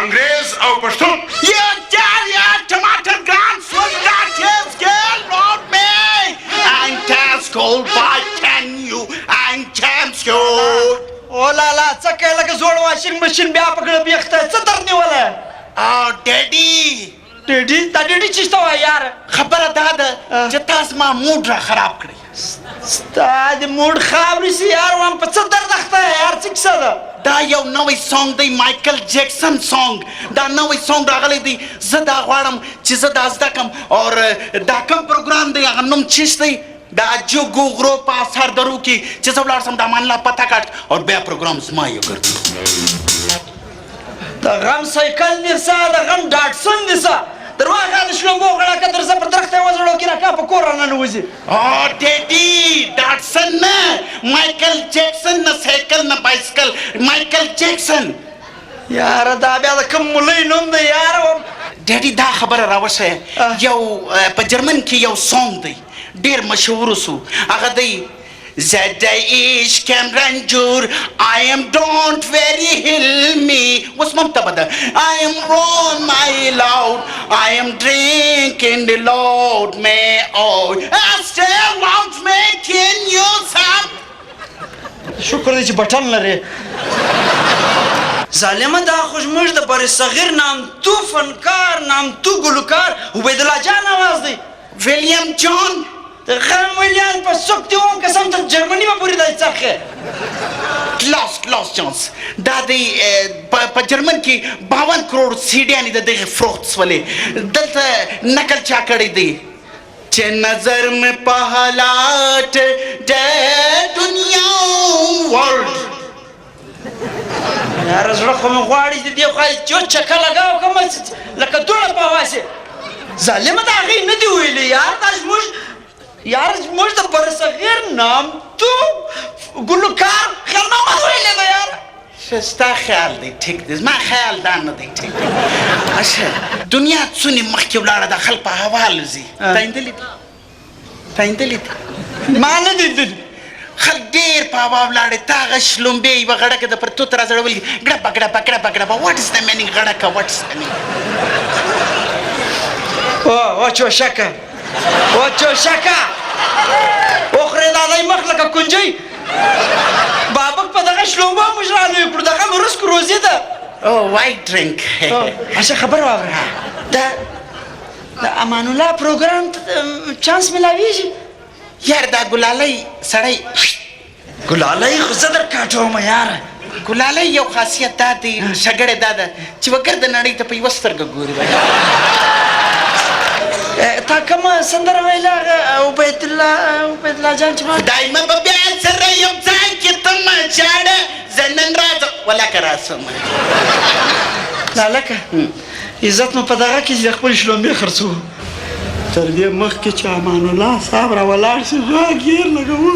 انګريز او پښتون. You dare your tomato gun swing that his girl wrote me. I'm Tasco, but can you? I'm Tasco. او لالا څه کوي لکه زوړ واشنګ ماشین بیا پکړه بیخته څه در نیوله؟ ډیډي ډیډي دا ډیډي چې څه وایي یاره؟ خبره دا ده چې تاسو ما موډ را خراب کړی. ستا د موډ خاورې سي یار وایم په څه درد اخته یار څه کیسه ده؟ دا یو نوی سانګ دی مایکل جیکسن سانګ. دا نوی سانګ راغلی دی. زه دا غواړم چې زه دا زده کړم او دا کوم پروګرام دی هغه نوم چیش دی؟ دا جوګو غرو په اثر درو کې چې زه ولاړ سم دا مان لا پته کټ او بیا پروګرام زما یو ګرځي. د غم سایکل نیسا د غم ډاټسن نیسا درواغه د شلومبو غړکه در زه پر درخته وزړو کې راکا په کور نه نوځي. ډیډي ډاټسن نه مایکل جیکسن نه سایکل نه بایسکل مایکل جیکسن. یاره دا بیا د کوم مولوی نوم دی یاره؟ ډیډي دا خبره راوښیه یو په جرمن کې یو سانګ دی ډېر مشهور سو هغه دی زده عشقم رنجور I am don't very hill me اوس ممتبه ده I am wrong my lord I am drinking the load me oh I still want making you some. شکر دی چې بټن لري. ظالمه دا خو زموږ د بر صغیر نامتو فنکار نامتو ګلوکار عبیدالله جان اواز دی. ویلیام جان د غم ویلیان په څوک دی وم قسم تر جرمني به پورې دی څرخې. لاست چانس دا دی په جرمن کې 52 کروڑ سیډیانې د دغه فروختس ولې دلته نقل چا کړی دی چې نظر مې په حالات د دنیا ورلډ. یاره زړه خو مې غواړي د دې خوا چې چکه لګاو کومه لکه دوړه په هواسې. ظالمه د هغې نه دي ویلي یار دا زموږ یار زموږ د برصغیر نامتو ګلوکار خیال محمد ویلی ده یار. ستا خیال دی ټیک دی زما خیال دا نه دی ټیک دی. اچھا دنیا څونې مخکې ولاړه ده خلک په هوا الوزي. تا لیدلي دي تا لیدلي دي؟ ما نه دي لیدلي. خلک ډېر په هوا ولاړې تا هغه شلومبې یوه غړکه د پر توت را زړولي ګړپه ګړپه ګړپه ګړپه واټ از د مینینګ غړکه واټ از د مینینګ. او چوشکه او چوشکه اخرې دادی مخ لکه کنجۍ بابک په دغه شلومبو موږ رالوی کړو دغه مې رسکو روزي ده. او وایټ ډرینک. اچھا خبر واوره د امان الله پروګرام چانس ملاویږي؟ یار دا ګلالۍ سړی ګلالۍ خو زه در کاټومه یاره. ګلالۍ یو خاصیت دا دی شګړې دا ده چې وګر د نړۍ ته په یوه سترګه ګوري. تا کومه سندره ویله هغه عبیدالله جان چې ما دایمه به بیا سره یو ځای کې ته مه ژاړه زه نن راځم ولکه راسم. لالکه عزت مو په دغه کې چې خپل شلومبې خرڅو تر دې مخکې چې امان الله صاحب را ولاړ شي غږ یې لګوو.